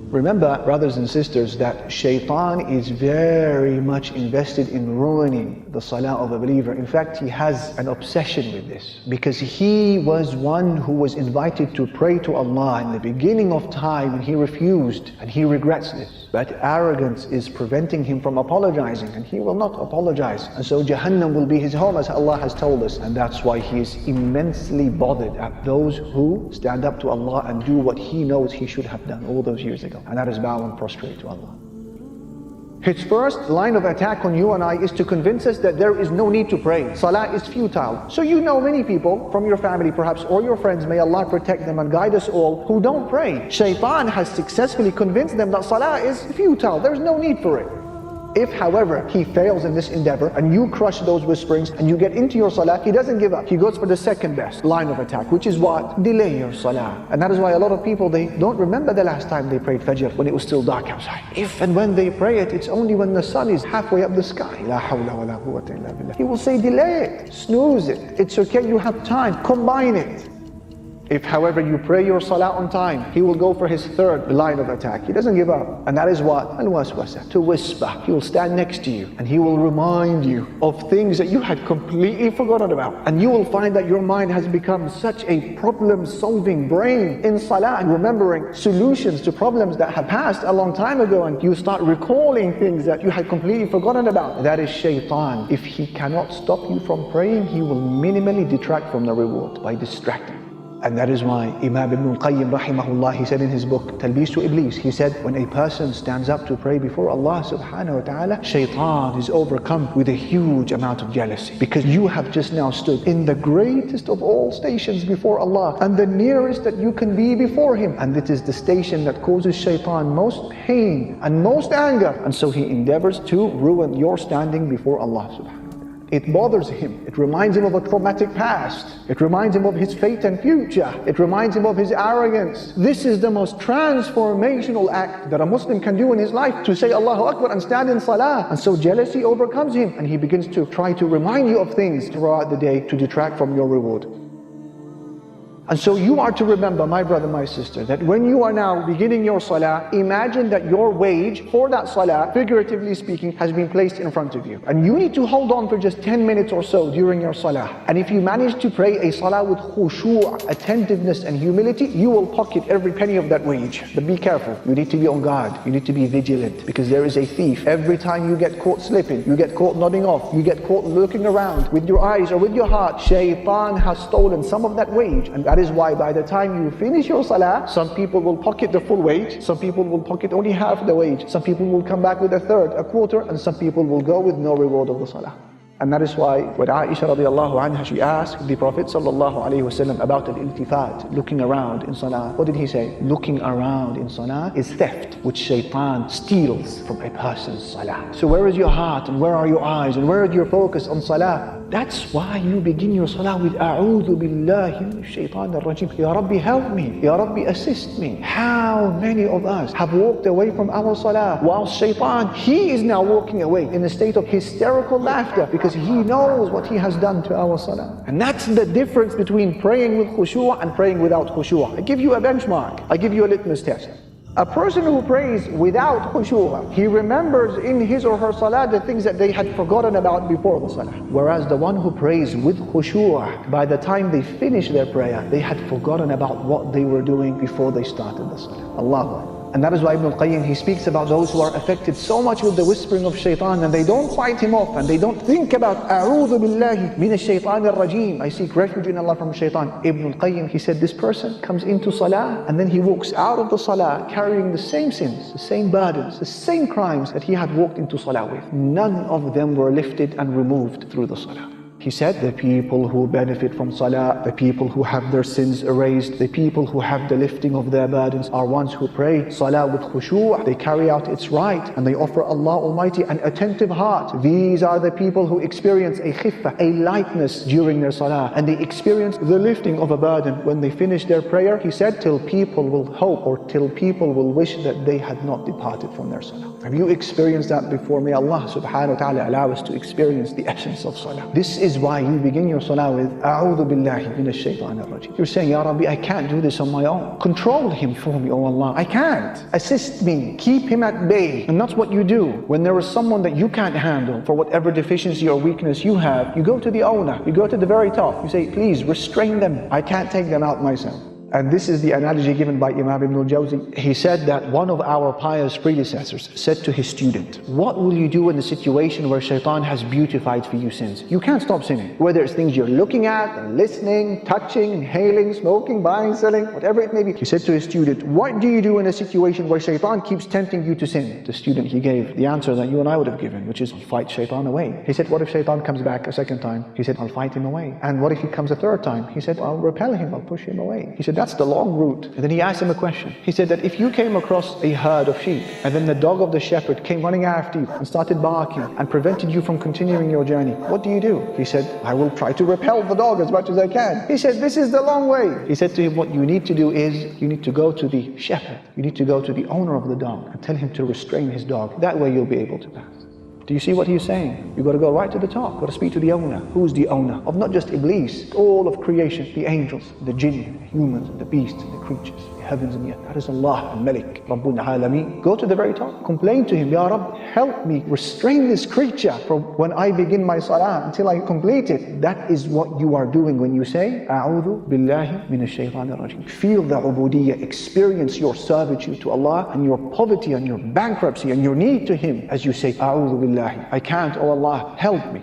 Remember, brothers and sisters, that Shaytan is very much invested in ruining the salah of a believer. In fact, he has an obsession with this, because he was one who was invited to pray to Allah in the beginning of time, and he refused, and he regrets this. But arrogance is preventing him from apologizing, and he will not apologize. And so Jahannam will be his home, as Allah has told us. And that's why he is immensely bothered at those who stand up to Allah and do what he knows he should have done all those years ago. And that is bow and prostrate to Allah. His first line of attack on you and I is to convince us that there is no need to pray. Salah is futile. So you know many people from your family perhaps, or your friends, may Allah protect them and guide us all, who don't pray. Shaytan has successfully convinced them that salah is futile. There's no need for it. If, however, he fails in this endeavor and you crush those whisperings and you get into your salah, he doesn't give up. He goes for the second best line of attack, which is what? Delay your salah. And that is why a lot of people, they don't remember the last time they prayed Fajr when it was still dark outside. If and when they pray it, it's only when the sun is halfway up the sky. La hawla wa la quwwata illa billah. He will say delay it, snooze it. It's okay, you have time, combine it. If, however, you pray your salah on time, he will go for his third line of attack. He doesn't give up. And that is what? Al-waswasa, to whisper. He will stand next to you and he will remind you of things that you had completely forgotten about. And you will find that your mind has become such a problem-solving brain in salah, and remembering solutions to problems that have passed a long time ago, and you start recalling things that you had completely forgotten about. That is Shaytan. If he cannot stop you from praying, he will minimally detract from the reward by distracting. And that is why Imam Ibn al-Qayyim rahimahullah, he said in his book Talbisu Iblis, he said, when a person stands up to pray before Allah subhanahu wa ta'ala, Shaytan is overcome with a huge amount of jealousy, because you have just now stood in the greatest of all stations before Allah, and the nearest that you can be before Him, and it is the station that causes Shaytan most pain and most anger, and so he endeavors to ruin your standing before Allah subhanahu wa ta'ala. It bothers him. It reminds him of a traumatic past. It reminds him of his fate and future. It reminds him of his arrogance. This is the most transformational act that a Muslim can do in his life, to say Allahu Akbar and stand in salah. And so jealousy overcomes him, and he begins to try to remind you of things throughout the day to detract from your reward. And so you are to remember, my brother, my sister, that when you are now beginning your salah, imagine that your wage for that salah, figuratively speaking, has been placed in front of you. And you need to hold on for just 10 minutes or so during your salah. And if you manage to pray a salah with khushu', attentiveness and humility, you will pocket every penny of that wage. But be careful, you need to be on guard, you need to be vigilant, because there is a thief. Every time you get caught slipping, you get caught nodding off, you get caught looking around with your eyes or with your heart, Shaytan has stolen some of that wage. And that is why by the time you finish your salah, some people will pocket the full wage, some people will pocket only half the wage, some people will come back with a third, a quarter, and some people will go with no reward of the salah. And that is why when Aisha radiallahu anha, she asked the Prophet sallallahu alayhi wasallam about al-iltifat, looking around in salah. What did he say? Looking around in salah is theft, which Shaytan steals from a person's salah. So where is your heart, and where are your eyes, and where is your focus on salah? That's why you begin your salah with A'udhu billahi minash shaitanir rajim. Ya Rabbi, help me. Ya Rabbi, assist me. How many of us have walked away from our salah, while Shaytan, he is now walking away in a state of hysterical laughter, because he knows what he has done to our salah. And that's the difference between praying with khushu' and praying without khushu'. I give you a benchmark. I give you a litmus test. A person who prays without khushu', he remembers in his or her salah the things that they had forgotten about before the salah. Whereas the one who prays with khushu', by the time they finish their prayer, they had forgotten about what they were doing before they started the salah. Allahu Akbar. And that is why Ibn al-Qayyim, he speaks about those who are affected so much with the whispering of Shaytan, and they don't fight him off, and they don't think about A'udhu billahi minash shaitanir rajim, I seek refuge in Allah from Shaytan. Ibn al-Qayyim, he said, this person comes into salah, and then he walks out of the salah carrying the same sins, the same burdens, the same crimes that he had walked into salah with. None of them were lifted and removed through the salah. He said, the people who benefit from salah, the people who have their sins erased, the people who have the lifting of their burdens are ones who pray salah with khushu'. They carry out its right, and they offer Allah Almighty an attentive heart. These are the people who experience a khiffah, a lightness during their salah, and they experience the lifting of a burden when they finish their prayer. He said, till people will hope, or till people will wish that they had not departed from their salah. Have you experienced that before? May Allah subhanahu wa ta'ala allow us to experience the essence of salah. This is why you begin your salah with A'udhu billahi minash shaytanir rajim. You're saying, Ya Rabbi, I can't do this on my own. Control him for me, oh Allah. I can't. Assist me. Keep him at bay. And that's what you do. When there is someone that you can't handle for whatever deficiency or weakness you have, you go to the owner. You go to the very top. You say, please restrain them. I can't take them out myself. And this is the analogy given by Imam Ibn al-Jawzi. He said that one of our pious predecessors said to his student, what will you do in the situation where Shaytan has beautified for you sins? You can't stop sinning. Whether it's things you're looking at, listening, touching, inhaling, smoking, buying, selling, whatever it may be. He said to his student, what do you do in a situation where Shaytan keeps tempting you to sin? The student, he gave the answer that you and I would have given, which is fight Shaytan away. He said, what if Shaytan comes back a second time? He said, I'll fight him away. And what if he comes a third time? He said, I'll repel him, I'll push him away. He said, that's the long route. And then he asked him a question. He said that if you came across a herd of sheep and then the dog of the shepherd came running after you and started barking and prevented you from continuing your journey, what do you do? He said, I will try to repel the dog as much as I can. He said, this is the long way. He said to him, what you need to do is you need to go to the shepherd. You need to go to the owner of the dog and tell him to restrain his dog. That way you'll be able to pass. Do you see what he's saying? You've got to go right to the top. You've got to speak to the owner. Who's the owner? Of not just Iblis, all of creation, the angels, the jinn, the humans, the beasts, the creatures, the heavens and the earth. That is Allah, al-Malik, Rabbul Alameen. Go to the very top. Complain to him, Ya Rabb, help me restrain this creature from when I begin my salah until I complete it. That is what you are doing when you say, A'udhu billahi minash shaytanir rajim. Feel the ubudiyyah, experience your servitude to Allah and your poverty and your bankruptcy and your need to Him as you say, A'udhu billahi. I can't, oh Allah, help me.